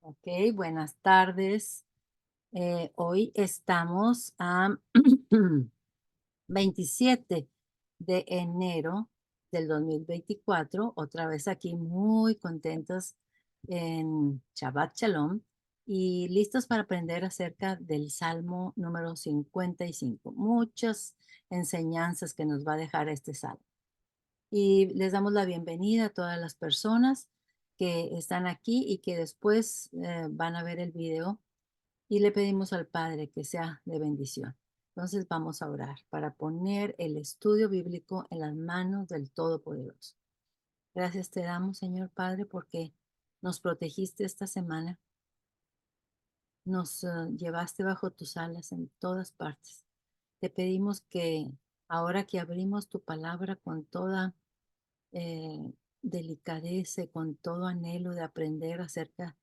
Ok, buenas tardes. Hoy estamos a 27 de enero del 2024, otra vez aquí muy contentos en Shabbat Shalom y listos para aprender acerca del Salmo número 55. Muchas enseñanzas que nos va a dejar este salmo. Y les damos la bienvenida a todas las personas que están aquí y que después van a ver el video y le pedimos al Padre que sea de bendición. Entonces vamos a orar para poner el estudio bíblico en las manos del Todopoderoso. Gracias te damos, Señor Padre, porque nos protegiste esta semana, nos llevaste bajo tus alas en todas partes. Te pedimos que ahora que abrimos tu palabra con toda delicadeza y con todo anhelo de aprender acerca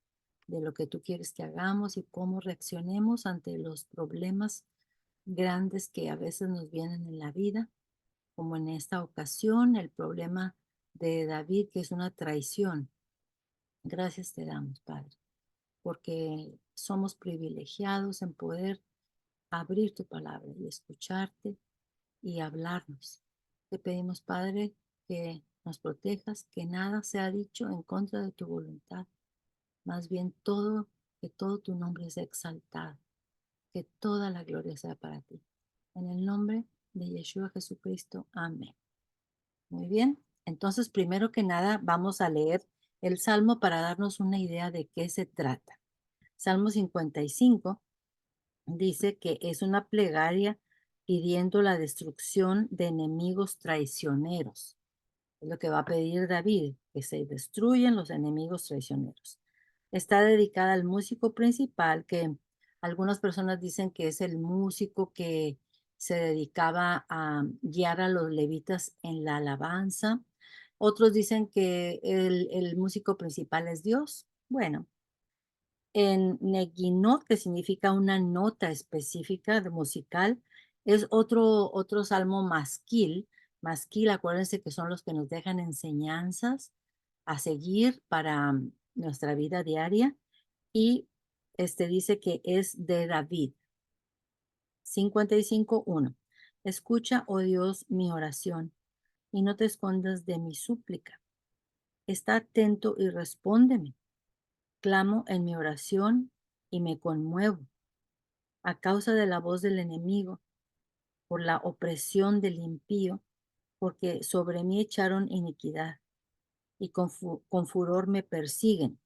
de lo que tú quieres que hagamos y cómo reaccionemos ante los problemas grandes que a veces nos vienen en la vida, como en esta ocasión el problema de David, que es una traición. Gracias te damos, Padre, porque somos privilegiados en poder abrir tu palabra y escucharte y hablarnos. Te pedimos, Padre, que nos protejas, que nada sea dicho en contra de tu voluntad, más bien que todo tu nombre sea exaltado, que toda la gloria sea para ti. En el nombre de Yeshua Jesucristo, amén. Muy bien, entonces primero que nada vamos a leer el Salmo para darnos una idea de qué se trata. Salmo 55 dice que es una plegaria pidiendo la destrucción de enemigos traicioneros. Es lo que va a pedir David, que se destruyan los enemigos traicioneros. Está dedicada al músico principal, que algunas personas dicen que es el músico que se dedicaba a guiar a los levitas en la alabanza. Otros dicen que el músico principal es Dios. Bueno, en Neguinot, que significa una nota específica de musical, es otro salmo masquil. Masquil, acuérdense que son los que nos dejan enseñanzas a seguir para nuestra vida diaria. Y este dice que es de David. 55:1. Escucha, oh Dios, mi oración, y no te escondas de mi súplica. Está atento y respóndeme. Clamo en mi oración y me conmuevo a causa de la voz del enemigo, por la opresión del impío, porque sobre mí echaron iniquidad y con furor me persiguen.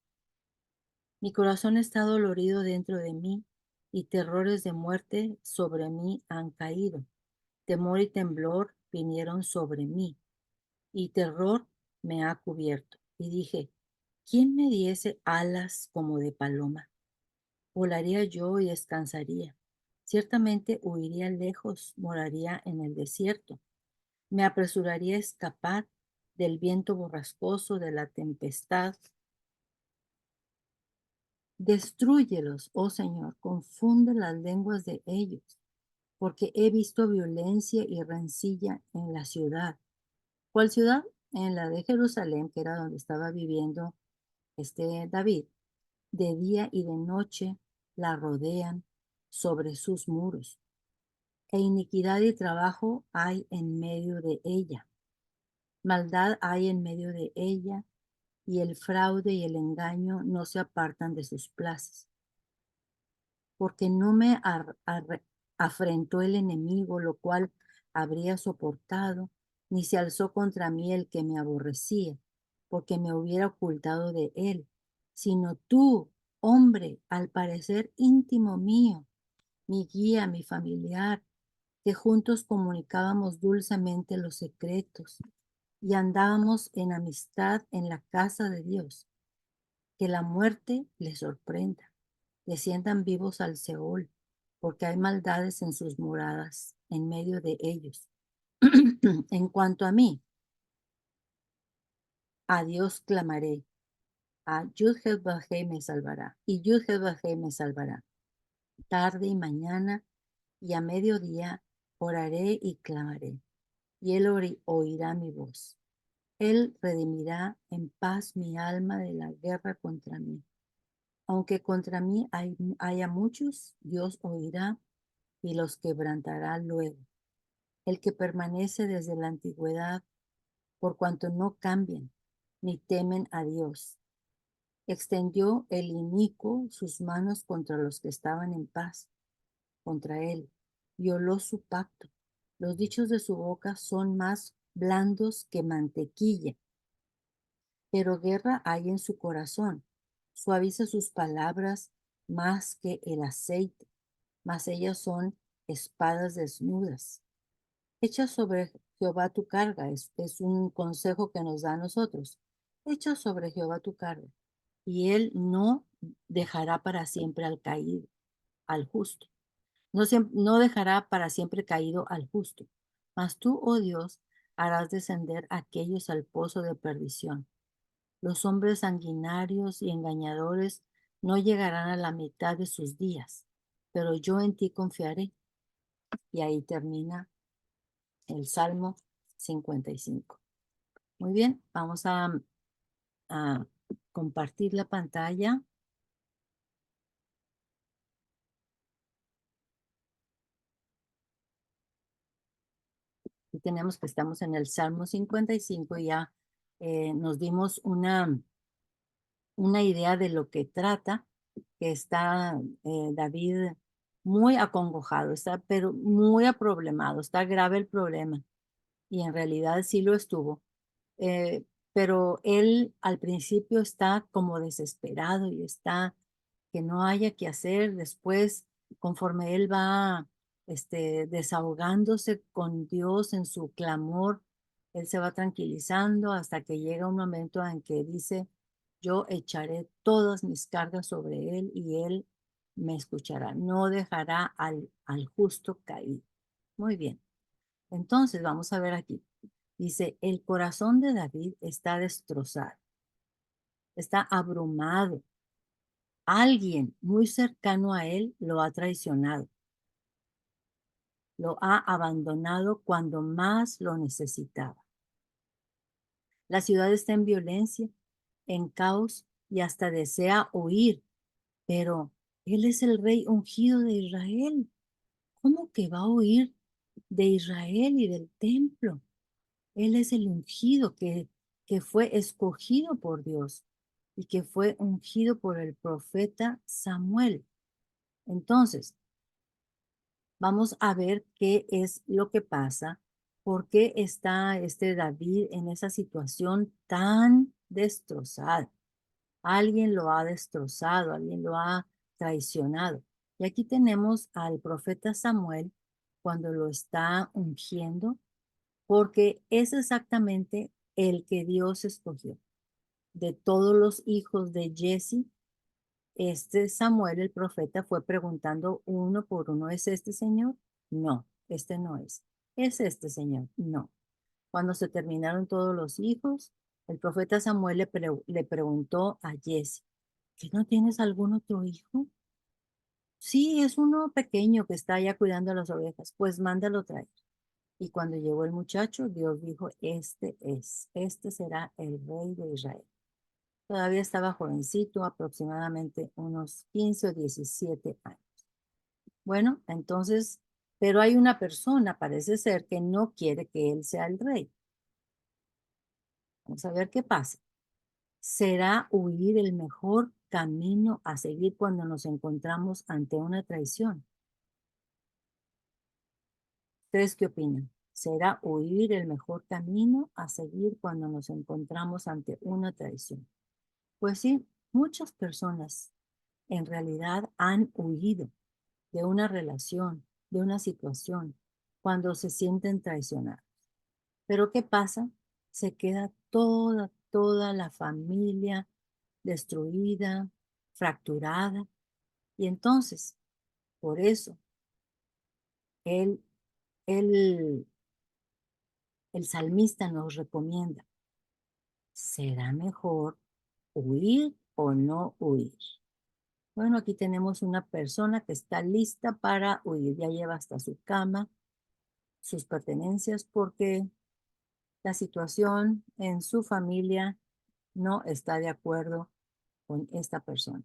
Mi corazón está dolorido dentro de mí y terrores de muerte sobre mí han caído. Temor y temblor vinieron sobre mí y terror me ha cubierto. Y dije, ¿quién me diese alas como de paloma? Volaría yo y descansaría. Ciertamente huiría lejos, moraría en el desierto. Me apresuraría a escapar del viento borrascoso, de la tempestad. Destrúyelos, oh Señor, confunde las lenguas de ellos, porque he visto violencia y rencilla en la ciudad. ¿Cuál ciudad? En la de Jerusalén, que era donde estaba viviendo este David. De día y de noche la rodean sobre sus muros, e iniquidad y trabajo hay en medio de ella. Maldad hay en medio de ella, y el fraude y el engaño no se apartan de sus plazas. Porque no me afrentó el enemigo, lo cual habría soportado, ni se alzó contra mí el que me aborrecía, porque me hubiera ocultado de él, sino tú, hombre, al parecer íntimo mío, mi guía, mi familiar, que juntos comunicábamos dulcemente los secretos y andábamos en amistad en la casa de Dios. Que la muerte les sorprenda, desciendan vivos al Seol, porque hay maldades en sus moradas, en medio de ellos. En cuanto a mí, a Dios clamaré, a Yud-Heh-Vah-Heh me salvará, y Yud-Heh-Vah-Heh me salvará. Tarde y mañana y a mediodía oraré y clamaré, y él oirá mi voz. Él redimirá en paz mi alma de la guerra contra mí. Aunque contra mí haya muchos, Dios oirá y los quebrantará luego. El que permanece desde la antigüedad, por cuanto no cambian ni temen a Dios. Extendió el inicuo sus manos contra los que estaban en paz, contra él. Violó su pacto. Los dichos de su boca son más blandos que mantequilla, pero guerra hay en su corazón. Suaviza sus palabras más que el aceite, mas ellas son espadas desnudas. Echa sobre Jehová tu carga, es un consejo que nos da a nosotros. Echa sobre Jehová tu carga, y él no dejará para siempre al caído, al justo. No dejará para siempre caído al justo. Mas tú, oh Dios, harás descender a aquellos al pozo de perdición. Los hombres sanguinarios y engañadores no llegarán a la mitad de sus días, pero yo en ti confiaré. Y ahí termina el Salmo 55. Muy bien, vamos a compartir la pantalla. Y tenemos que estamos en el Salmo 55 y ya nos dimos una idea de lo que trata, que está David muy acongojado, está pero muy aproblemado, está grave el problema y en realidad sí lo estuvo. eh, pero él al principio está como desesperado y está que no haya que hacer. Después, conforme él va desahogándose con Dios en su clamor, él se va tranquilizando hasta que llega un momento en que dice, yo echaré todas mis cargas sobre él y él me escuchará, no dejará al justo caído. Muy bien, entonces vamos a ver aquí. Dice, el corazón de David está destrozado, está abrumado. Alguien muy cercano a él lo ha traicionado, lo ha abandonado cuando más lo necesitaba. La ciudad está en violencia, en caos y hasta desea huir, pero él es el rey ungido de Israel. ¿Cómo que va a huir de Israel y del templo? Él es el ungido que fue escogido por Dios y que fue ungido por el profeta Samuel. Entonces, vamos a ver qué es lo que pasa, por qué está este David en esa situación tan destrozada. Alguien lo ha destrozado, alguien lo ha traicionado. Y aquí tenemos al profeta Samuel cuando lo está ungiendo, porque es exactamente el que Dios escogió. De todos los hijos de Jesse, este Samuel, el profeta, fue preguntando uno por uno, ¿es este señor? No, este no es. ¿Es este señor? No. Cuando se terminaron todos los hijos, el profeta Samuel le preguntó a Jesse, ¿que no tienes algún otro hijo? Sí, es uno pequeño que está allá cuidando a las ovejas, pues mándalo traer. Y cuando llegó el muchacho, Dios dijo, este será el rey de Israel. Todavía estaba jovencito, aproximadamente unos 15 o 17 años. Bueno, entonces, pero hay una persona, parece ser, que no quiere que él sea el rey. Vamos a ver qué pasa. ¿Será huir el mejor camino a seguir cuando nos encontramos ante una traición? ¿Ustedes qué opinan? ¿Será huir el mejor camino a seguir cuando nos encontramos ante una traición? Pues sí, muchas personas en realidad han huido de una relación, de una situación, cuando se sienten traicionados. Pero ¿qué pasa? Se queda toda la familia destruida, fracturada. Y entonces, por eso, él, él, el salmista nos recomienda, ¿será mejor huir o no huir? Bueno, aquí tenemos una persona que está lista para huir. Ya lleva hasta su cama, sus pertenencias, porque la situación en su familia no está de acuerdo con esta persona.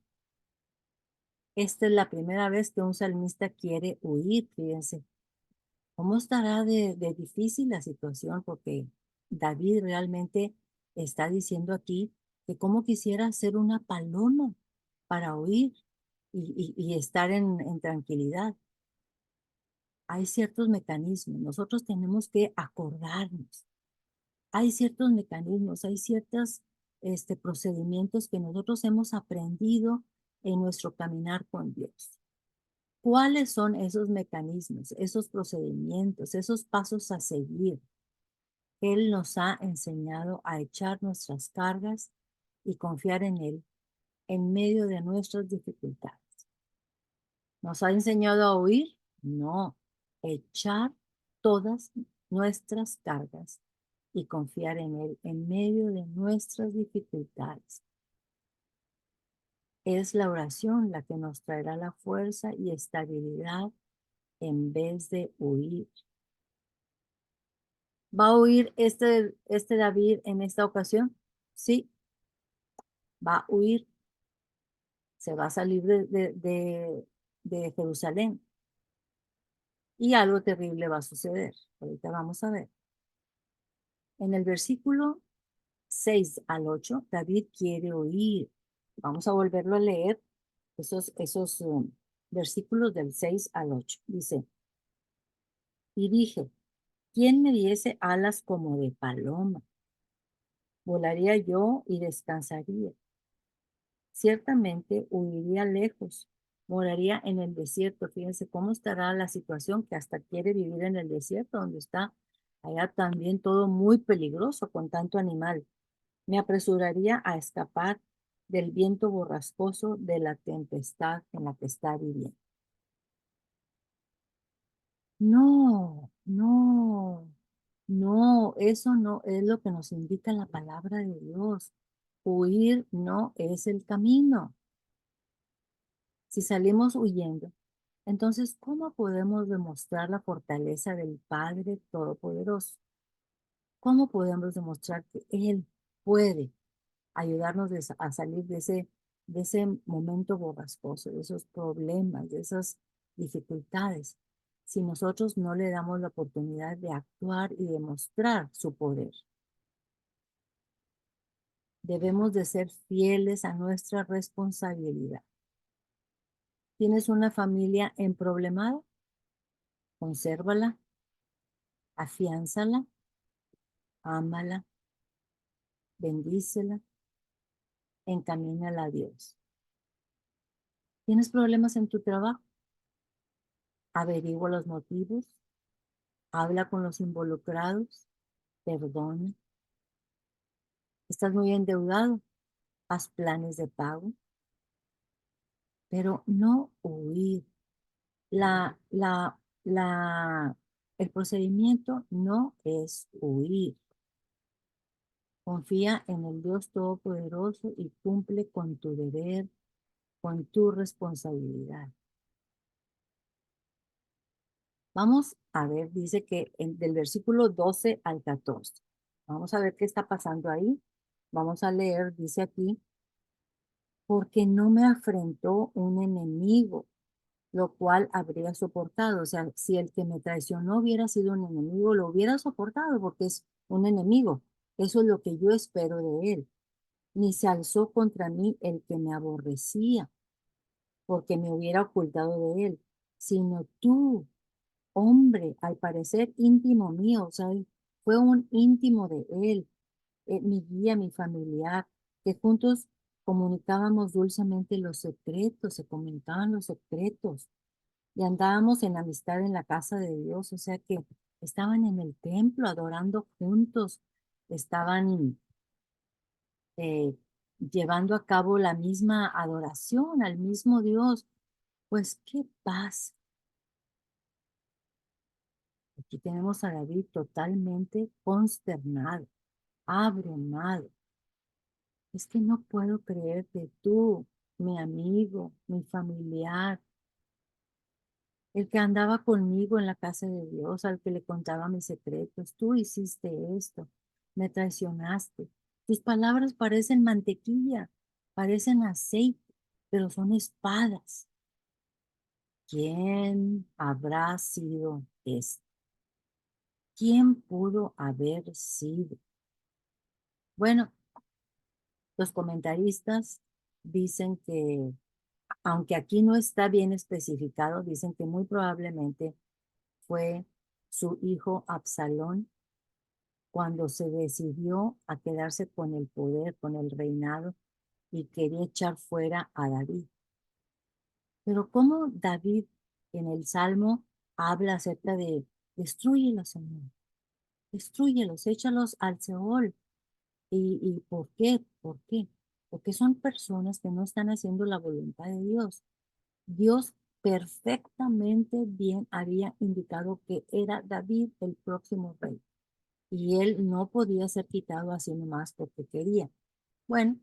Esta es la primera vez que un salmista quiere huir, fíjense. ¿Cómo estará de difícil la situación? Porque David realmente está diciendo aquí que cómo quisiera ser una paloma para huir y estar en tranquilidad. Hay ciertos mecanismos, nosotros tenemos que acordarnos. Hay ciertos mecanismos, hay ciertos procedimientos que nosotros hemos aprendido en nuestro caminar con Dios. ¿Cuáles son esos mecanismos, esos procedimientos, esos pasos a seguir? Él nos ha enseñado a echar nuestras cargas y confiar en Él en medio de nuestras dificultades. ¿Nos ha enseñado a huir? No, echar todas nuestras cargas y confiar en Él en medio de nuestras dificultades. Es la oración la que nos traerá la fuerza y estabilidad en vez de huir. ¿Va a huir este David en esta ocasión? Sí, va a huir. Se va a salir de Jerusalén y algo terrible va a suceder. Ahorita vamos a ver. En el versículo 6 al 8, David quiere huir. Vamos a volverlo a leer, esos versículos del 6 al 8. Dice, y dije, ¿quién me diese alas como de paloma? Volaría yo y descansaría. Ciertamente huiría lejos, moraría en el desierto. Fíjense cómo estará la situación que hasta quiere vivir en el desierto, donde está allá también todo muy peligroso con tanto animal. Me apresuraría a escapar del viento borrascoso de la tempestad en la que está viviendo. No, no, no, eso no es lo que nos indica la palabra de Dios. Huir no es el camino. Si salimos huyendo, entonces, ¿cómo podemos demostrar la fortaleza del Padre Todopoderoso? ¿Cómo podemos demostrar que Él puede ayudarnos a salir de ese momento borrascoso, de esos problemas, de esas dificultades, si nosotros no le damos la oportunidad de actuar y demostrar su poder? Debemos de ser fieles a nuestra responsabilidad. ¿Tienes una familia emproblemada? Consérvala, afiánzala, ámala, bendícela, encamínala a Dios. ¿Tienes problemas en tu trabajo? Averigua los motivos, habla con los involucrados, perdona. ¿Estás muy endeudado? Haz planes de pago, pero no huir. La, la, la, el procedimiento no es huir. Confía en el Dios Todopoderoso y cumple con tu deber, con tu responsabilidad. Vamos a ver, dice que del versículo 12 al 14. Vamos a ver qué está pasando ahí. Vamos a leer, dice aquí, porque no me afrentó un enemigo, lo cual habría soportado. O sea, si el que me traicionó hubiera sido un enemigo, lo hubiera soportado porque es un enemigo. Eso es lo que yo espero de él. Ni se alzó contra mí el que me aborrecía, porque me hubiera ocultado de él, sino tú, hombre, al parecer íntimo mío, o sea, fue un íntimo de él, mi guía, mi familiar, que juntos comunicábamos dulcemente los secretos, se comunicaban los secretos, y andábamos en amistad en la casa de Dios, o sea que estaban en el templo adorando juntos, estaban eh, llevando a cabo la misma adoración al mismo Dios. Pues qué paz. Aquí tenemos a David totalmente consternado, abrumado. Es que no puedo creer que tú, mi amigo, mi familiar, el que andaba conmigo en la casa de Dios, al que le contaba mis secretos, tú hiciste esto, me traicionaste. Tus palabras parecen mantequilla, parecen aceite, pero son espadas. ¿quién habrá sido este? ¿Quién pudo haber sido? Bueno, los comentaristas dicen que, aunque aquí no está bien especificado, dicen que muy probablemente fue su hijo Absalón cuando se decidió a quedarse con el poder, con el reinado y quería echar fuera a David. Pero ¿cómo David en el Salmo habla acerca de destrúyelos, Señor, destrúyelos, échalos al Seol? ¿Y por qué? ¿Por qué? Porque son personas que no están haciendo la voluntad de Dios. Dios perfectamente bien había indicado que era David el próximo rey y él no podía ser quitado así nomás porque quería. Bueno,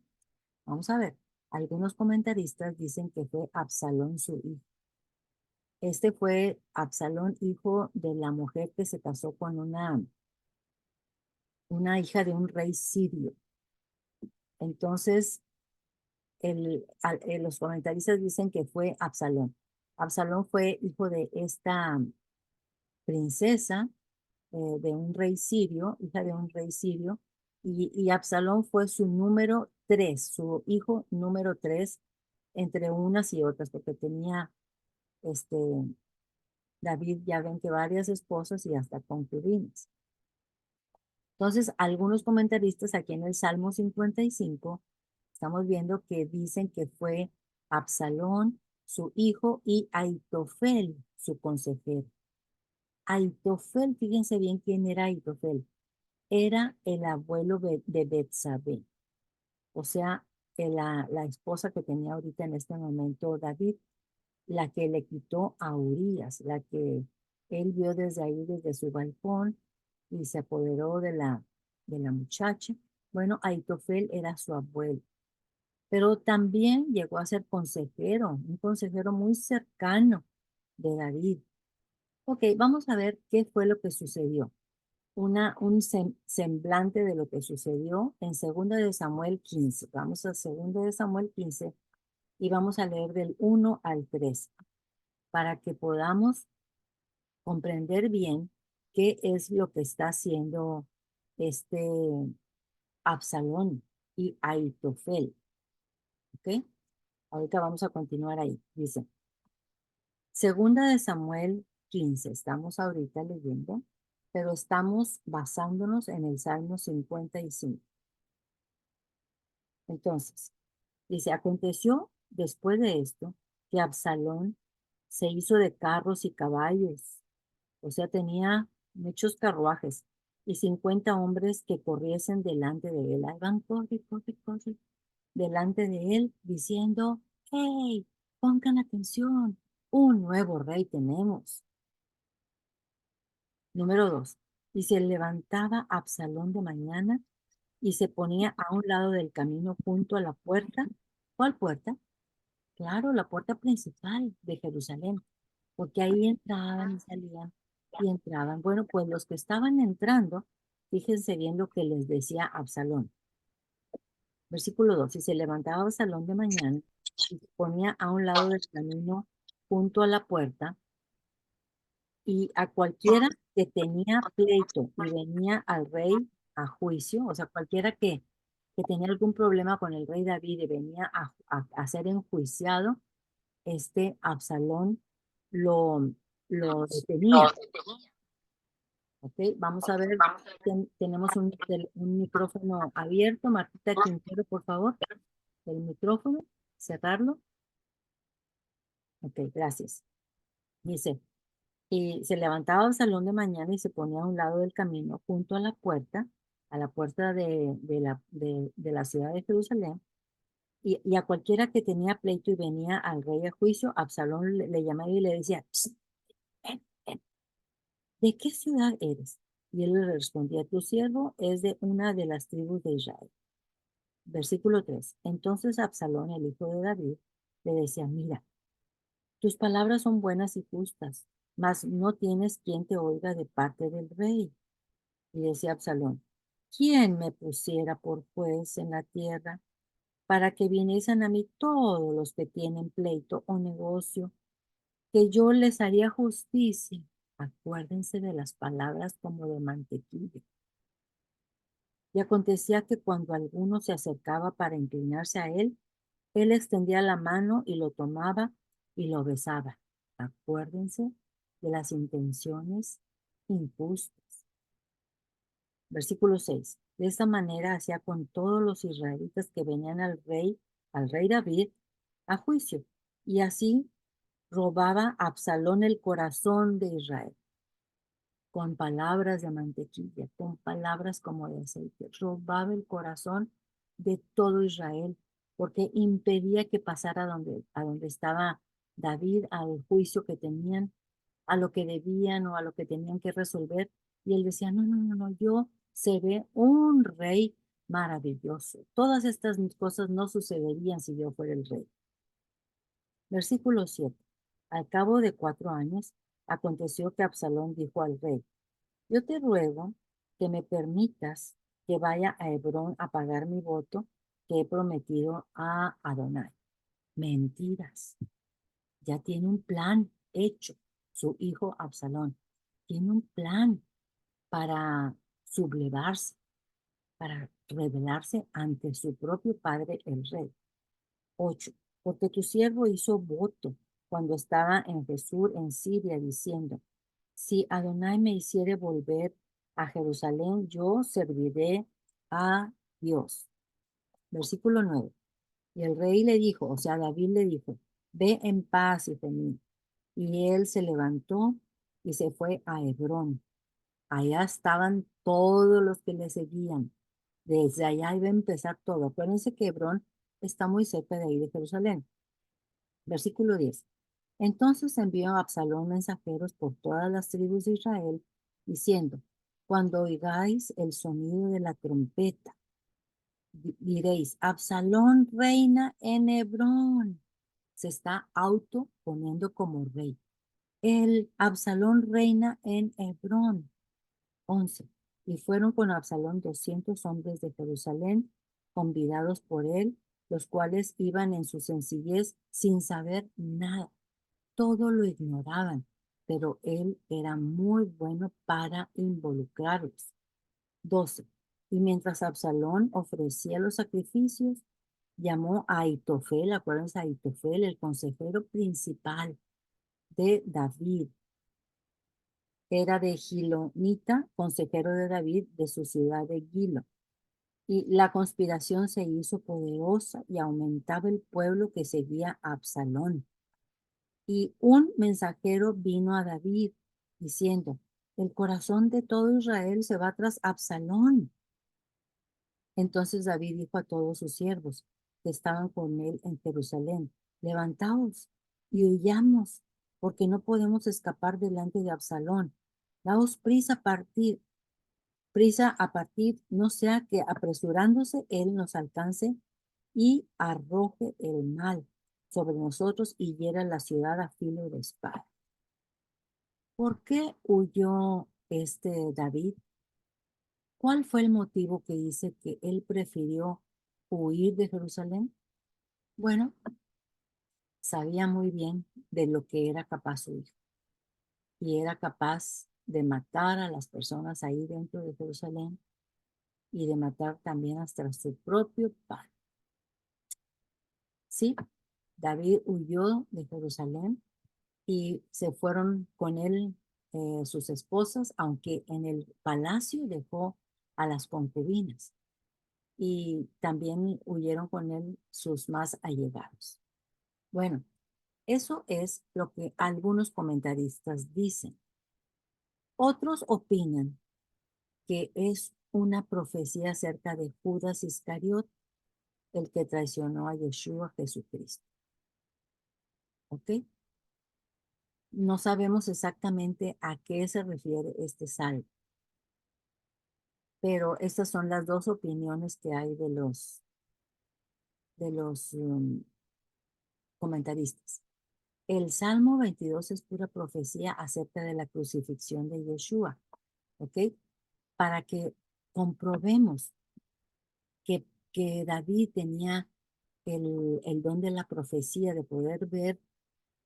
vamos a ver. Algunos comentaristas dicen que fue Absalón su hijo. Este fue Absalón, hijo de la mujer que se casó con una hija de un rey sirio. Entonces, los comentaristas dicen que fue Absalón. Absalón fue hijo de esta princesa de un rey sirio, hija de un rey sirio, y Absalón fue su número 3, su hijo número 3 entre unas y otras, porque tenía este, David, ya ven que varias esposas y hasta concubinas. Entonces, algunos comentaristas aquí en el Salmo 55, estamos viendo que dicen que fue Absalón, su hijo, y Aitofel, su consejero. Aitofel, fíjense bien quién era Aitofel. Era el abuelo de Betsabé, o sea, la esposa que tenía ahorita en este momento David, la que le quitó a Urías, la que él vio desde ahí, desde su balcón, y se apoderó de la muchacha. Bueno, Aitofel era su abuelo, pero también llegó a ser consejero, un consejero muy cercano de David. Ok, vamos a ver qué fue lo que sucedió. Un semblante de lo que sucedió en 2 de Samuel 15. Vamos a 2 de Samuel 15 y vamos a leer del 1 al 3 para que podamos comprender bien qué es lo que está haciendo este Absalón y Aitofel. ¿Ok? Ahorita vamos a continuar ahí. Dice, 2 de Samuel 15, estamos ahorita leyendo, pero estamos basándonos en el Salmo 55. Entonces, dice, aconteció después de esto que Absalón se hizo de carros y caballos, o sea, tenía muchos carruajes y 50 hombres que corriesen delante de él. Ahí van, corre, corre, corre, delante de él, diciendo, hey, pongan atención, un nuevo rey tenemos. Número 2. Y se levantaba Absalón de mañana y se ponía a un lado del camino junto a la puerta. ¿Cuál puerta? Claro, la puerta principal de Jerusalén, porque ahí entraban y salían y entraban. Bueno, pues los que estaban entrando, fíjense bien lo que les decía Absalón. Versículo 2, y se levantaba Absalón de mañana y se ponía a un lado del camino junto a la puerta, y a cualquiera que tenía pleito y venía al rey a juicio, o sea, cualquiera que tenía algún problema con el rey David y venía a ser enjuiciado, este Absalón lo, lo detenía. ¿Ok? Vamos a ver, tenemos un micrófono abierto. Martita Quintero, por favor, el micrófono, cerrarlo. Ok, gracias. Dice, y se levantaba Absalón de mañana y se ponía a un lado del camino, junto a la puerta de la ciudad de Jerusalén, y a cualquiera que tenía pleito y venía al rey a juicio, Absalón le llamaba y le decía, "Psst, ven, ven, ¿de qué ciudad eres?" Y él le respondía, tu siervo es de una de las tribus de Israel. Versículo 3. Entonces Absalón, el hijo de David, le decía, mira, tus palabras son buenas y justas, mas no tienes quien te oiga de parte del rey. Y decía Absalón, ¿quién me pusiera por juez en la tierra para que viniesen a mí todos los que tienen pleito o negocio que yo les haría justicia. Acuérdense de las palabras como de mantequilla. Y acontecía que cuando alguno se acercaba para inclinarse a él extendía la mano y lo tomaba y lo besaba. Acuérdense de las intenciones injustas. Versículo 6. De esta manera hacía con todos los israelitas que venían al rey David, a juicio. Y así robaba a Absalón el corazón de Israel, con palabras de mantequilla, con palabras como de aceite. Robaba el corazón de todo Israel, porque impedía que pasara a donde estaba David, al juicio que tenían, a lo que debían o a lo que tenían que resolver. Y él decía, no, no, no, no, yo seré un rey maravilloso. Todas estas cosas no sucederían si yo fuera el rey. Versículo 7. Al cabo de 4 años, aconteció que Absalón dijo al rey, yo te ruego que me permitas que vaya a Hebrón a pagar mi voto que he prometido a Adonai. Mentiras. Ya tiene un plan hecho, su hijo Absalón. Tiene un plan para sublevarse, para rebelarse ante su propio padre, el rey. 8. Porque tu siervo hizo voto cuando estaba en Jesús, en Siria, diciendo, si Adonai me hiciere volver a Jerusalén, yo serviré a Dios. Versículo 9. Y el rey le dijo, o sea, David le dijo, ve en paz, hijo mío. Y él se levantó y se fue a Hebrón. Allá estaban todos los que le seguían. Desde allá iba a empezar todo. Acuérdense que Hebrón está muy cerca de ahí de Jerusalén. Versículo 10. Entonces envió a Absalón mensajeros por todas las tribus de Israel, diciendo, cuando oigáis el sonido de la trompeta, diréis, Absalón reina en Hebrón. Se está auto poniendo como rey. El Absalón reina en Hebrón. 11. Y fueron con Absalón 200 hombres de Jerusalén, convidados por él, los cuales iban en su sencillez sin saber nada. Todo lo ignoraban, pero él era muy bueno para involucrarlos. 12. Y mientras Absalón ofrecía los sacrificios, llamó a Aitofel, acuérdense, Aitofel, el consejero principal de David. Era de Gilonita, consejero de David de su ciudad de Gilo. Y la conspiración se hizo poderosa y aumentaba el pueblo que seguía a Absalón. Y un mensajero vino a David diciendo, el corazón de todo Israel se va tras Absalón. Entonces David dijo a todos sus siervos que estaban con él en Jerusalén, levantaos y huyamos, porque no podemos escapar delante de Absalón. Daos prisa a partir, no sea que apresurándose él nos alcance y arroje el mal sobre nosotros y hiera la ciudad a filo de espada. ¿Por qué huyó este David? ¿Cuál fue el motivo que dice que él prefirió huir de Jerusalén? Bueno, sabía muy bien de lo que era capaz su hijo y era capaz de matar a las personas ahí dentro de Jerusalén y de matar también hasta su propio padre. Sí, David huyó de Jerusalén y se fueron con él sus esposas, aunque en el palacio dejó a las concubinas y también huyeron con él sus más allegados. Bueno, eso es lo que algunos comentaristas dicen. Otros opinan que es una profecía acerca de Judas Iscariot, el que traicionó a Yeshua Jesucristo. ¿Ok? No sabemos exactamente a qué se refiere este salmo, pero estas son las dos opiniones que hay de los comentaristas. El Salmo 22 es pura profecía acerca de la crucifixión de Yeshua, ¿ok? Para que comprobemos que David tenía el don de la profecía, de poder ver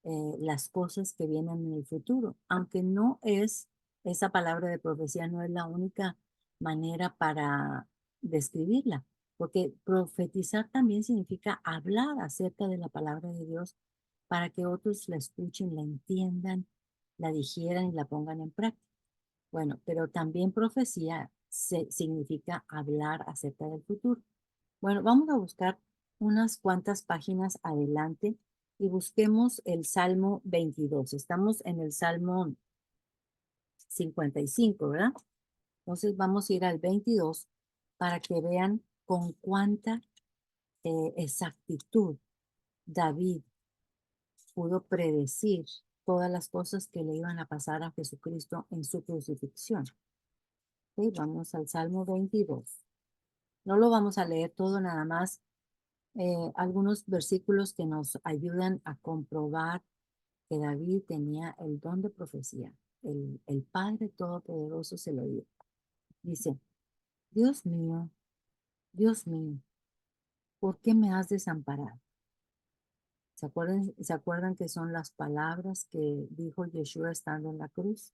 las cosas que vienen en el futuro, aunque no es, esa palabra de profecía no es la única manera para describirla, porque profetizar también significa hablar acerca de la palabra de Dios para que otros la escuchen, la entiendan, la digieran y la pongan en práctica. Bueno, pero también profecía significa hablar acerca del futuro. Bueno, vamos a buscar unas cuantas páginas adelante y busquemos el Salmo 22. Estamos en el Salmo 55, ¿verdad? Entonces vamos a ir al 22 para que vean con cuánta exactitud David pudo predecir todas las cosas que le iban a pasar a Jesucristo en su crucifixión. Ok, vamos al Salmo 22. No lo vamos a leer todo, nada más algunos versículos que nos ayudan a comprobar que David tenía el don de profecía. El Padre Todopoderoso se lo dio. Dice, Dios mío, ¿por qué me has desamparado? ¿Se acuerdan que son las palabras que dijo Yeshua estando en la cruz?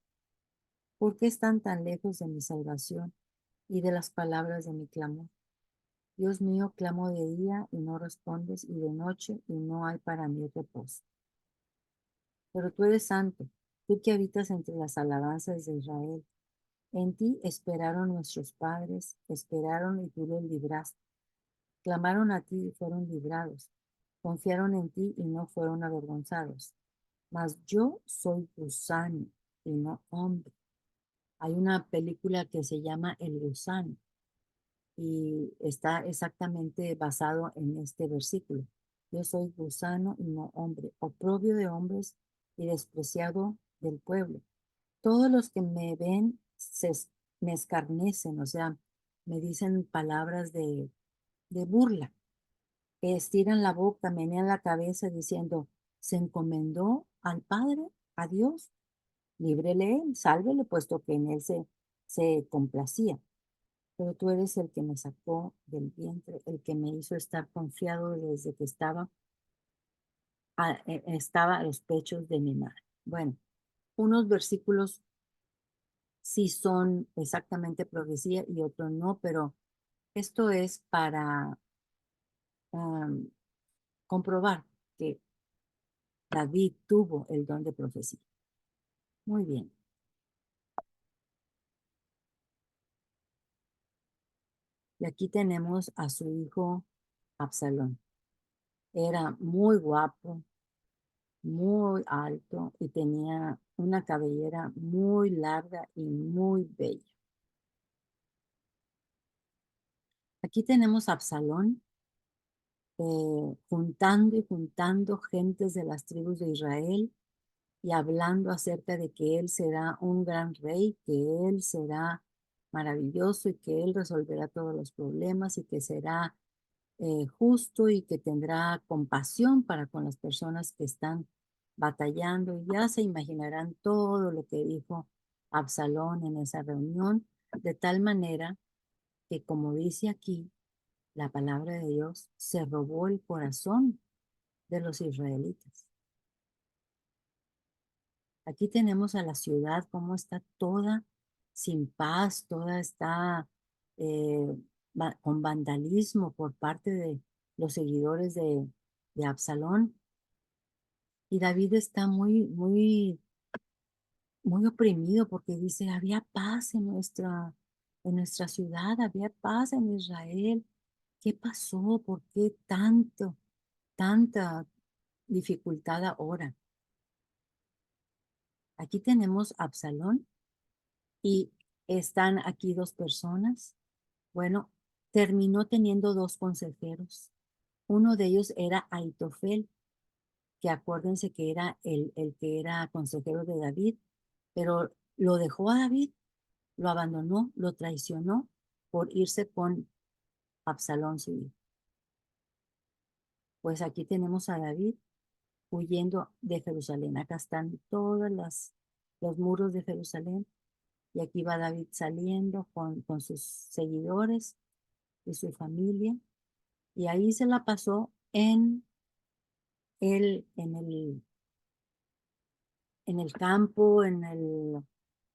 ¿Por qué están tan lejos de mi salvación y de las palabras de mi clamor? Dios mío, clamo de día y no respondes, y de noche y no hay para mí reposo. Pero tú eres santo, tú que habitas entre las alabanzas de Israel. En ti esperaron nuestros padres, esperaron y tú los libraste. Clamaron a ti y fueron librados. Confiaron en ti y no fueron avergonzados. Mas yo soy gusano y no hombre. Hay una película que se llama El gusano y está exactamente basado en este versículo. Yo soy gusano y no hombre, oprobio de hombres y despreciado del pueblo. Todos los que me ven me escarnecen, o sea, me dicen palabras de burla, que estiran la boca, menean la cabeza diciendo, se encomendó al Padre, a Dios, líbrele él, sálvele, puesto que en él se complacía. Pero tú eres el que me sacó del vientre, el que me hizo estar confiado desde que estaba a los pechos de mi madre. Bueno, unos versículos sí son exactamente profecía y otros no, pero esto es para um, comprobar que David tuvo el don de profecía. Muy bien. Y aquí tenemos a su hijo Absalón. Era muy guapo, muy alto y tenía una cabellera muy larga y muy bella. Aquí tenemos a Absalón juntando y juntando gentes de las tribus de Israel y hablando acerca de que él será un gran rey, que él será maravilloso y que él resolverá todos los problemas y que será justo y que tendrá compasión para con las personas que están batallando. Y ya se imaginarán todo lo que dijo Absalón en esa reunión, de tal manera que, como dice aquí, la palabra de Dios se robó el corazón de los israelitas. Aquí tenemos a la ciudad, cómo está toda sin paz, toda está eh, con vandalismo por parte de los seguidores de Absalón. Y David está muy oprimido porque dice, había paz en nuestra ciudad, había paz en Israel. ¿Qué pasó? ¿Por qué tanta dificultad ahora? Aquí tenemos a Absalón y están aquí dos personas. Bueno, terminó teniendo dos consejeros. Uno de ellos era Aitofel, que acuérdense que era el que era consejero de David, pero lo dejó a David, lo abandonó, lo traicionó por irse con Absalón, su hijo. Pues aquí tenemos a David huyendo de Jerusalén. Acá están todos los muros de Jerusalén y aquí va David saliendo con sus seguidores y su familia. Y ahí se la pasó en el en el campo, en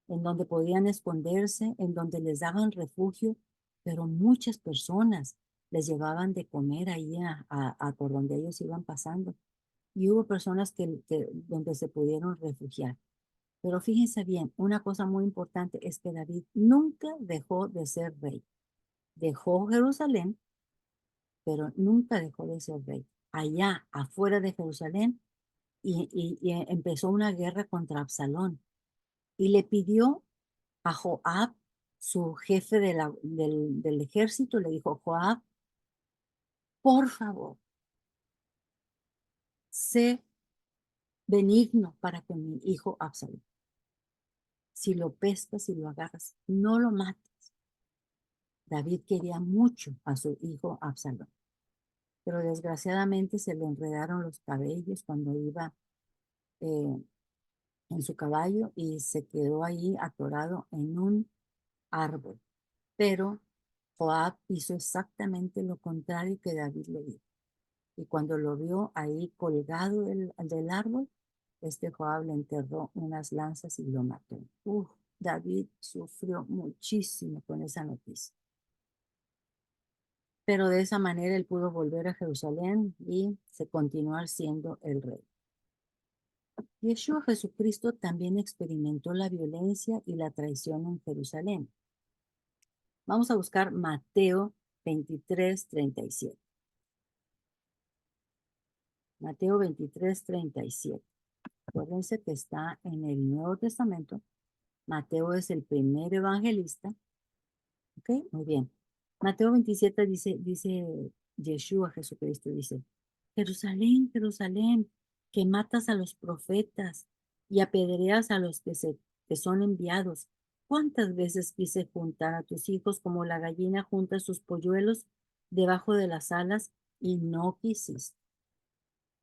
donde podían esconderse, en donde les daban refugio, pero muchas personas les llevaban de comer ahí a por donde ellos iban pasando. Y hubo personas donde se pudieron refugiar. Pero fíjense bien, una cosa muy importante es que David nunca dejó de ser rey. Dejó Jerusalén, pero nunca dejó de ser rey. Allá, afuera de Jerusalén, y empezó una guerra contra Absalón. Y le pidió a Joab, su jefe del ejército, le dijo: Joab, por favor, sé benigno para con mi hijo Absalón. Si lo pescas y lo agarras, no lo mates. David quería mucho a su hijo Absalón, pero desgraciadamente se le enredaron los cabellos cuando iba eh, en su caballo y se quedó ahí atorado en un árbol. Pero Joab hizo exactamente lo contrario que David le dijo. Y cuando lo vio ahí colgado del árbol, Joab le enterró unas lanzas y lo mató. David sufrió muchísimo con esa noticia. Pero de esa manera él pudo volver a Jerusalén y se continuar siendo el rey. Yeshua Jesucristo también experimentó la violencia y la traición en Jerusalén. Vamos a buscar Mateo 23:37. Mateo 23:37. Acuérdense que está en el Nuevo Testamento. Mateo es el primer evangelista. ¿Ok? Muy bien. Mateo 27 dice Yeshua Jesucristo, dice: Jerusalén, Jerusalén, que matas a los profetas y apedreas a los que son enviados. ¿Cuántas veces quise juntar a tus hijos como la gallina junta sus polluelos debajo de las alas y no quisiste?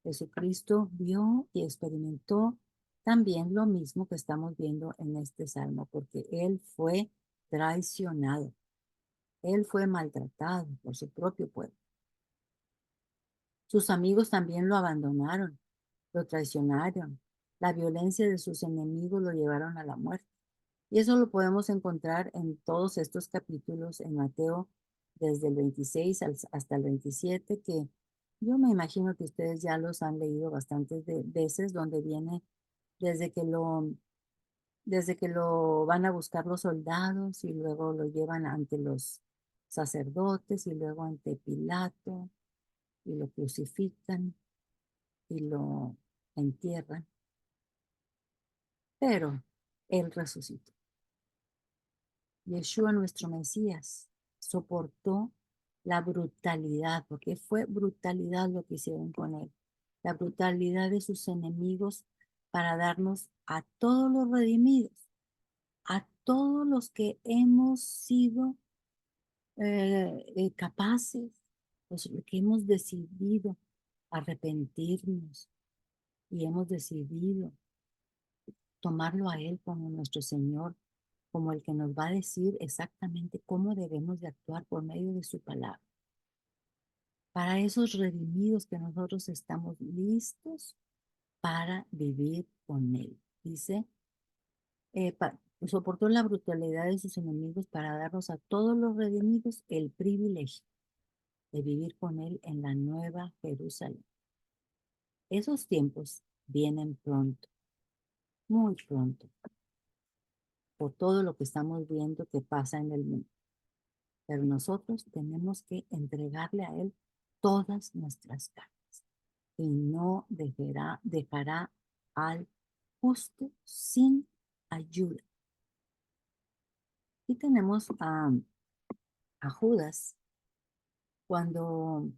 Jesucristo vio y experimentó también lo mismo que estamos viendo en este salmo, porque Él fue traicionado, Él fue maltratado por su propio pueblo. Sus amigos también lo abandonaron, lo traicionaron. La violencia de sus enemigos lo llevaron a la muerte. Y eso lo podemos encontrar en todos estos capítulos en Mateo, desde el 26 hasta el 27, que yo me imagino que ustedes ya los han leído bastantes veces, donde viene desde que lo, desde que lo van a buscar los soldados y luego lo llevan ante los sacerdotes y luego ante Pilato y lo crucifican y lo entierran. Pero él resucitó. Yeshua, nuestro Mesías, soportó la brutalidad, porque fue brutalidad lo que hicieron con él, la brutalidad de sus enemigos para darnos a todos los redimidos, a todos los que hemos sido capaces, los que hemos decidido arrepentirnos y hemos decidido tomarlo a Él como nuestro Señor, como el que nos va a decir exactamente cómo debemos de actuar por medio de su palabra. Para esos redimidos que nosotros estamos listos para vivir con Él. Dice, soportó la brutalidad de sus enemigos para darnos a todos los redimidos el privilegio de vivir con Él en la nueva Jerusalén. Esos tiempos vienen pronto, muy pronto, por todo lo que estamos viendo que pasa en el mundo. Pero nosotros tenemos que entregarle a Él todas nuestras cargas y no dejará al justo sin ayuda. Y tenemos a Judas cuando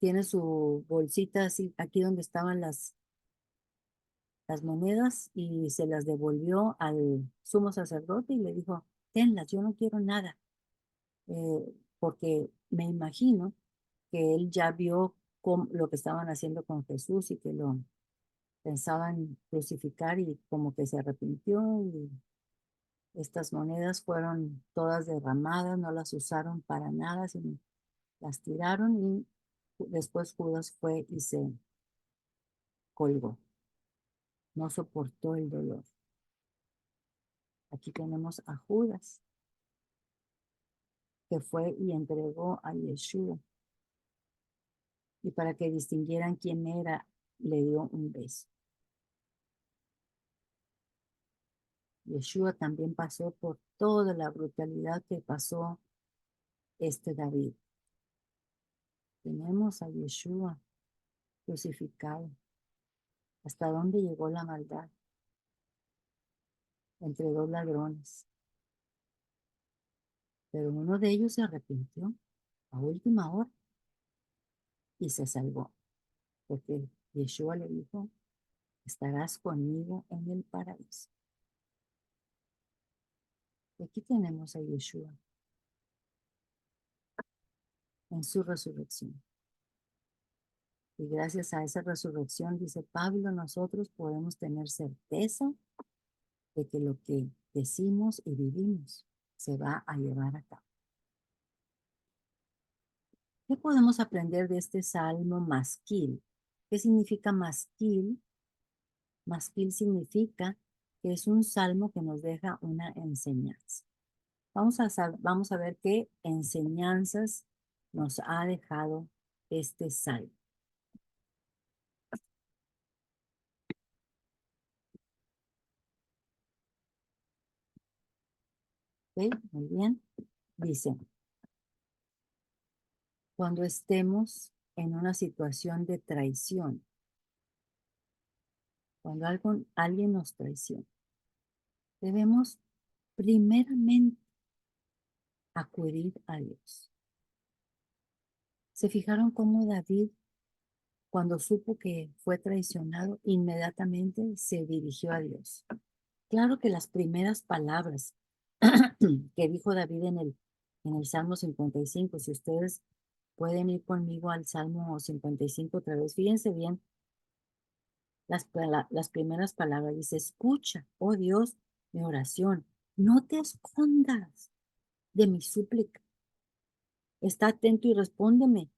tiene su bolsita así, aquí donde estaban las monedas, y se las devolvió al sumo sacerdote y le dijo: tenlas, yo no quiero nada, porque me imagino que él ya vio lo que estaban haciendo con Jesús y que lo pensaban crucificar, y como que se arrepintió, y estas monedas fueron todas derramadas, no las usaron para nada, sino las tiraron, y después Judas fue y se colgó. no soportó el dolor. Aquí tenemos a Judas, que fue y entregó a Yeshua. Y para que distinguieran quién era, le dio un beso. Yeshua también pasó por toda la brutalidad que pasó este David. Tenemos a Yeshua crucificado. ¿Hasta dónde llegó la maldad? Entre dos ladrones. Pero uno de ellos se arrepintió a última hora y se salvó. Porque Yeshua le dijo, estarás conmigo en el paraíso. Y aquí tenemos a Yeshua en su resurrección. Y gracias a esa resurrección, dice Pablo, nosotros podemos tener certeza de que lo que decimos y vivimos se va a llevar a cabo. ¿Qué podemos aprender de este salmo masquil? ¿Qué significa masquil? Masquil significa que es un salmo que nos deja una enseñanza. Vamos a ver qué enseñanzas nos ha dejado este salmo. ¿Ok? Muy bien. Dice, cuando estemos en una situación de traición, cuando alguien nos traiciona, debemos primeramente acudir a Dios. ¿Se fijaron cómo David, cuando supo que fue traicionado, inmediatamente se dirigió a Dios? Claro que las primeras palabras que dijo David en el Salmo 55, si ustedes pueden ir conmigo al Salmo 55 otra vez, fíjense bien las primeras palabras. Dice, escucha, oh Dios, mi oración, no te escondas de mi súplica. Está atento y respóndeme.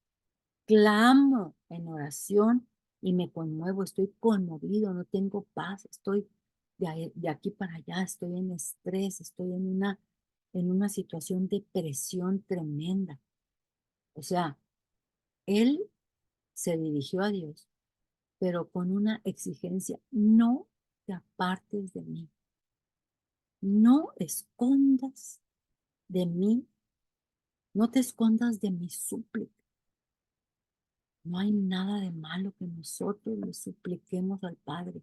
Clamo en oración y me conmuevo, estoy conmovido, no tengo paz, estoy de aquí para allá, estoy en estrés, estoy en una situación de presión tremenda. O sea, él se dirigió a Dios, pero con una exigencia, no te apartes de mí, no escondas de mí, no te escondas de mi súplica. No hay nada de malo que nosotros le supliquemos al Padre.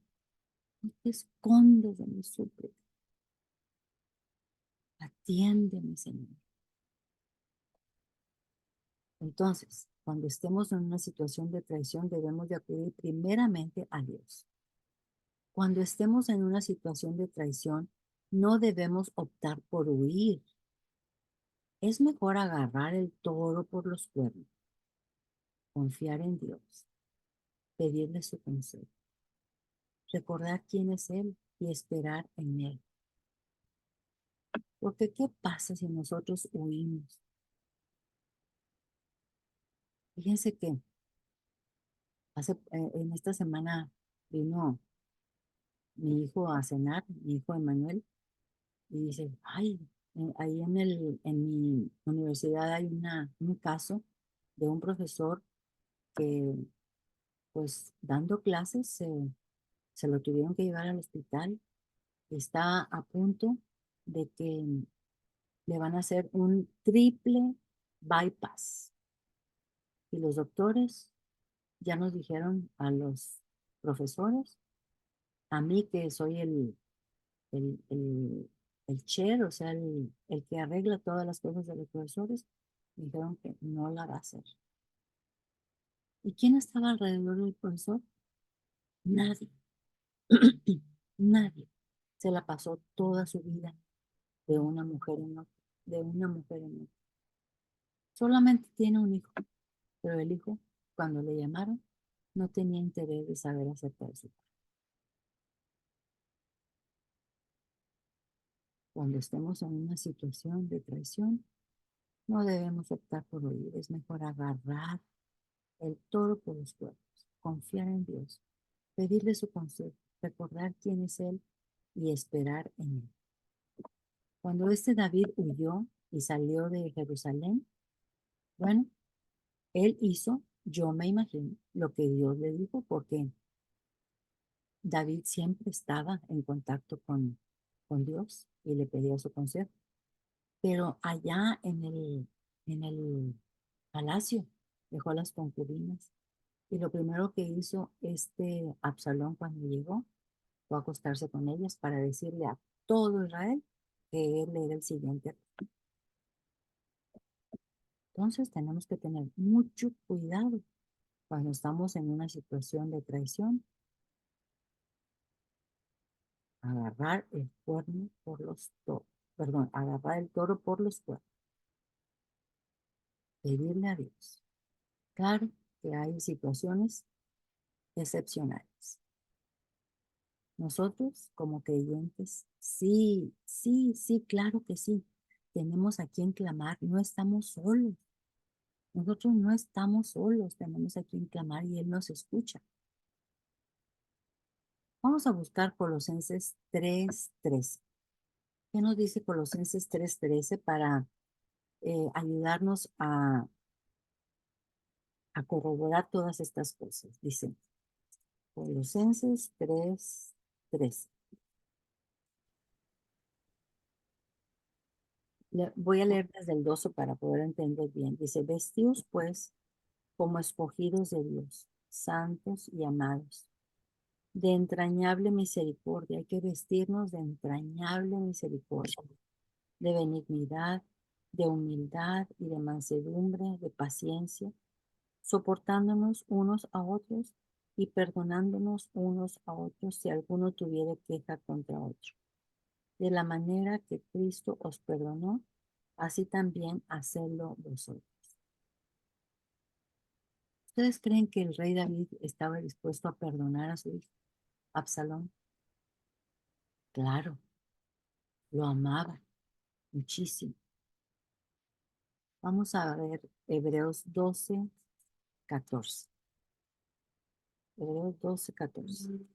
No te escondes de mi súplica. Atiéndeme, Señor. Entonces, cuando estemos en una situación de traición, debemos de acudir primeramente a Dios. Cuando estemos en una situación de traición, no debemos optar por huir. Es mejor agarrar el toro por los cuernos, confiar en Dios, pedirle su consejo, recordar quién es Él y esperar en Él. Porque ¿qué pasa si nosotros huimos? Fíjense que en esta semana vino mi hijo a cenar, mi hijo Emanuel, y dice, ay, ahí en mi universidad hay un caso de un profesor que, pues, dando clases, se lo tuvieron que llevar al hospital. Está a punto de que le van a hacer un triple bypass. Y los doctores ya nos dijeron a los profesores, a mí que soy el, el, el chair, o sea, el que arregla todas las cosas de los profesores, dijeron que no la va a hacer. ¿Y quién estaba alrededor del profesor? Nadie. Nadie. Se la pasó toda su vida de una mujer en otra, de una mujer en otra. Solamente tiene un hijo, pero el hijo, cuando le llamaron, no tenía interés de saber acerca de su padre. Cuando estemos en una situación de traición, no debemos optar por huir, es mejor agarrar el toro por los cuernos, confiar en Dios, pedirle su consejo, recordar quién es Él y esperar en Él. Cuando David huyó y salió de Jerusalén, bueno, él hizo, yo me imagino, lo que Dios le dijo, porque David siempre estaba en contacto con Dios y le pedía su consejo. Pero allá en el palacio dejó a las concubinas. Y lo primero que hizo Absalón cuando llegó fue acostarse con ellas para decirle a todo Israel que él era el siguiente. Entonces tenemos que tener mucho cuidado cuando estamos en una situación de traición, agarrar el cuerno por los toros, perdón, agarrar el toro por los cuernos, pedirle a Dios. Claro que hay situaciones excepcionales. Nosotros como creyentes, sí, sí, sí, claro que sí. Tenemos a quien clamar, no estamos solos. Nosotros no estamos solos, tenemos a quien clamar y Él nos escucha. Vamos a buscar Colosenses 3:13. ¿Qué nos dice Colosenses 3:13 para ayudarnos a corroborar todas estas cosas? Dice Colosenses 3:13. Voy a leer desde el 12 para poder entender bien. Dice, vestidos pues como escogidos de Dios, santos y amados, de entrañable misericordia. Hay que vestirnos de entrañable misericordia, de benignidad, de humildad y de mansedumbre, de paciencia, soportándonos unos a otros y perdonándonos unos a otros si alguno tuviera queja contra otro. De la manera que Cristo os perdonó, así también hacedlo vosotros. ¿Ustedes creen que el rey David estaba dispuesto a perdonar a su hijo Absalón? Claro, lo amaba muchísimo. Vamos a ver Hebreos 12:14. Hebreos 12:14.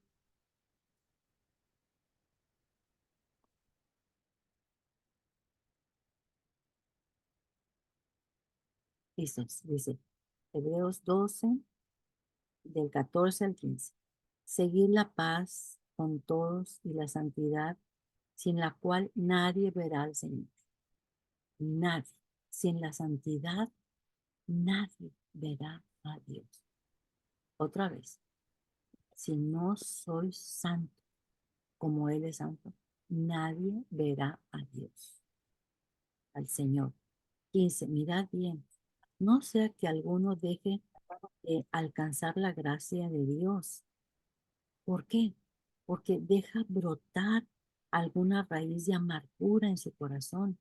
Dice, Hebreos 12, del 14 al 15. Seguir la paz con todos y la santidad, sin la cual nadie verá al Señor. Nadie. Sin la santidad, nadie verá a Dios. Otra vez, si no soy santo como Él es santo, nadie verá a Dios, al Señor. 15. Mirad bien, no sea que alguno deje de alcanzar la gracia de Dios. ¿Por qué? Porque deja brotar alguna raíz de amargura en su corazón.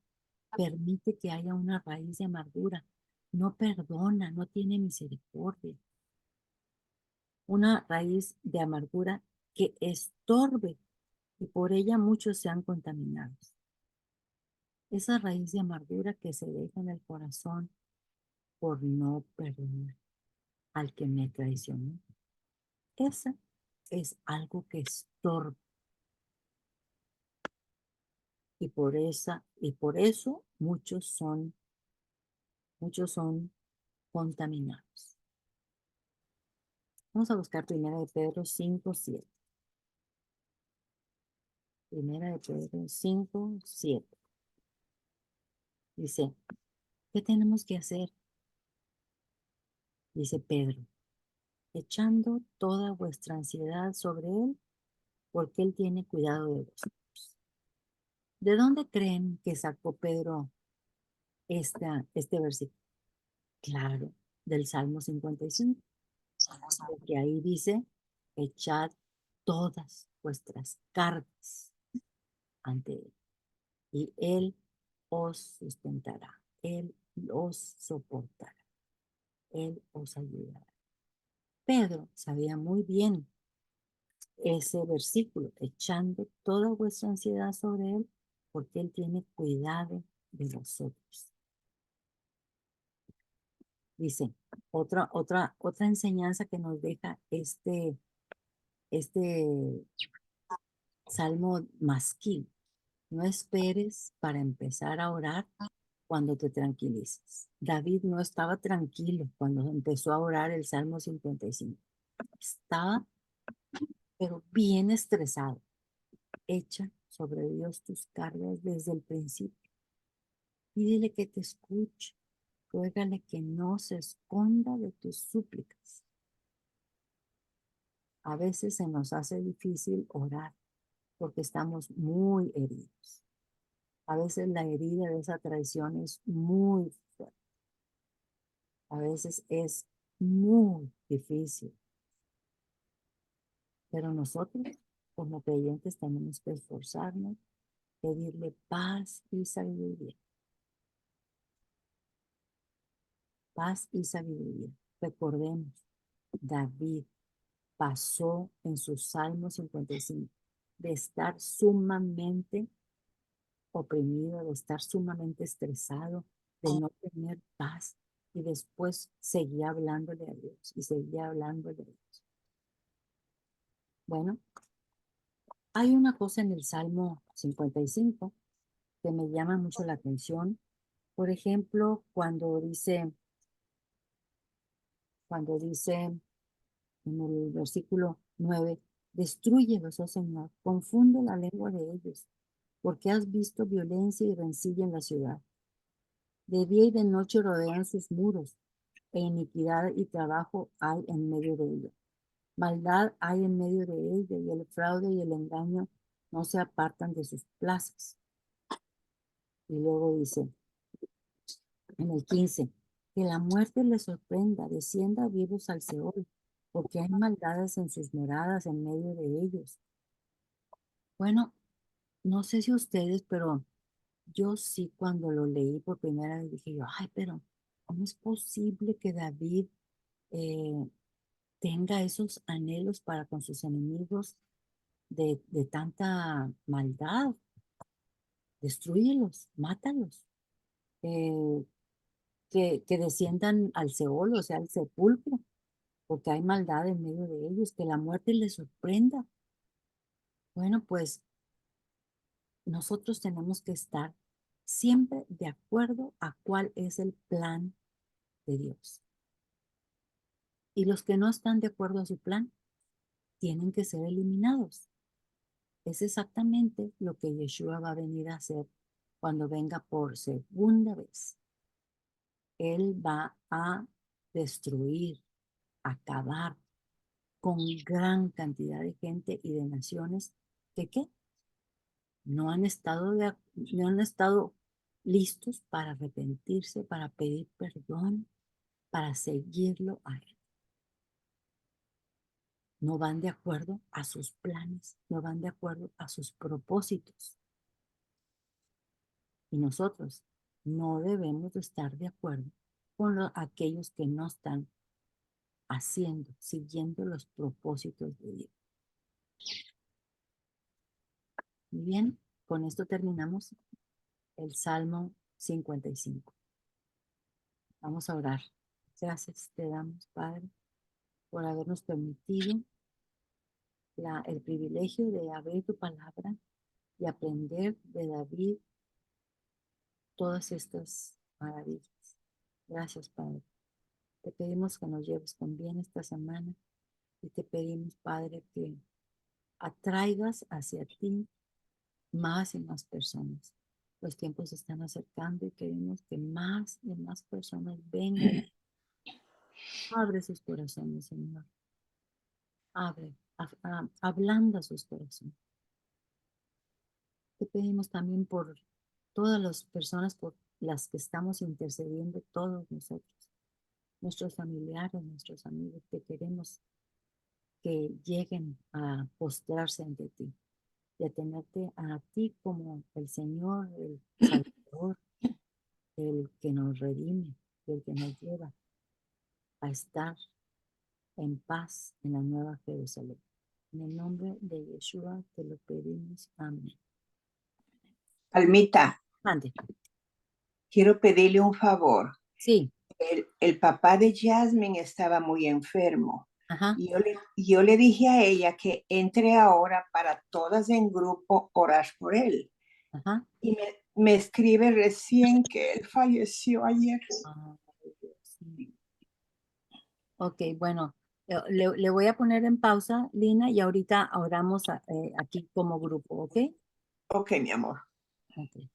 Permite que haya una raíz de amargura. No perdona, no tiene misericordia. Una raíz de amargura que estorbe y por ella muchos sean contaminados. Esa raíz de amargura que se deja en el corazón por no perdonar al que me traicionó. Esa es algo que estorba y por eso muchos son contaminados. Vamos a buscar Primera de Pedro 5:7. Primera de Pedro 5:7. Dice, ¿qué tenemos que hacer? Dice Pedro, echando toda vuestra ansiedad sobre Él, porque Él tiene cuidado de vosotros. ¿De dónde creen que sacó Pedro este versículo? Claro, del Salmo 55, porque ahí dice, echad todas vuestras cargas ante Él, y Él os sustentará, Él os soportará, Él os ayudará. Pedro sabía muy bien ese versículo, echando toda vuestra ansiedad sobre Él, porque Él tiene cuidado de vosotros. Dice, otra enseñanza que nos deja este salmo masquil. No esperes para empezar a orar cuando te tranquilices. David no estaba tranquilo cuando empezó a orar el Salmo 55. Estaba, pero bien estresado. Echa sobre Dios tus cargas desde el principio. Pídele que te escuche. Ruégale que no se esconda de tus súplicas. A veces se nos hace difícil orar porque estamos muy heridos. A veces la herida de esa traición es muy fuerte. A veces es muy difícil. Pero nosotros, como creyentes, tenemos que esforzarnos, pedirle paz y sabiduría. Paz y sabiduría. Recordemos, David pasó en su Salmo 55 de estar sumamente oprimido, de estar sumamente estresado, de no tener paz, y después seguía hablándole a Dios y seguía hablándole a Dios. Bueno, hay una cosa en el Salmo 55 que me llama mucho la atención. Por ejemplo, cuando dice en el versículo 9, destrúyelos, oh Señor, confunde la lengua de ellos, porque has visto violencia y rencilla en la ciudad. De día y de noche rodean sus muros, e iniquidad y trabajo hay en medio de ella. Maldad hay en medio de ella, y el fraude y el engaño no se apartan de sus plazas. Y luego dice, en el 15, que la muerte les sorprenda, descienda vivos al Seol, porque hay maldades en sus moradas en medio de ellos. Bueno, no sé si ustedes, pero yo sí cuando lo leí por primera vez dije yo, ay, pero ¿cómo es posible que David eh, tenga esos anhelos para con sus enemigos de tanta maldad? Destrúyelos, mátalos, eh, que desciendan al Seol, o sea, al sepulcro, porque hay maldad en medio de ellos, que la muerte les sorprenda. Bueno, pues nosotros tenemos que estar siempre de acuerdo a cuál es el plan de Dios. Y los que no están de acuerdo a su plan tienen que ser eliminados. Es exactamente lo que Yeshua va a venir a hacer cuando venga por segunda vez. Él va a destruir, acabar con gran cantidad de gente y de naciones que ¿qué? No han estado listos para arrepentirse, para pedir perdón, para seguirlo a él. No van de acuerdo a sus planes, no van de acuerdo a sus propósitos. Y nosotros no debemos de estar de acuerdo con aquellos que no están siguiendo los propósitos de Dios. Muy bien, con esto terminamos el Salmo 55. Vamos a orar. Gracias te damos, Padre, por habernos permitido el privilegio de abrir tu palabra y aprender de David todas estas maravillas. Gracias, Padre. Te pedimos que nos lleves con bien esta semana y te pedimos, Padre, que atraigas hacia ti más y más personas. Los tiempos se están acercando y queremos que más y más personas vengan. Abre sus corazones, Señor. Abre, ablanda sus corazones. Te pedimos también por todas las personas por las que estamos intercediendo, todos nosotros, nuestros familiares, nuestros amigos, que queremos que lleguen a postrarse ante ti y a tenerte a ti como el Señor, el Salvador, el que nos redime, el que nos lleva a estar en paz en la nueva Jerusalén. En el nombre de Yeshua te lo pedimos. Amén. Almita, Ande. quiero pedirle un favor. Sí. El papá de Jasmine estaba muy enfermo Ajá, Yo le dije a ella que entre ahora para todas en grupo orar por él. ajá. Y me escribe recién que él falleció ayer. Ay, Dios mío. Ok, bueno, le voy a poner en pausa, Lina, y ahorita oramos aquí como grupo, ¿ok? Ok, mi amor. Ok.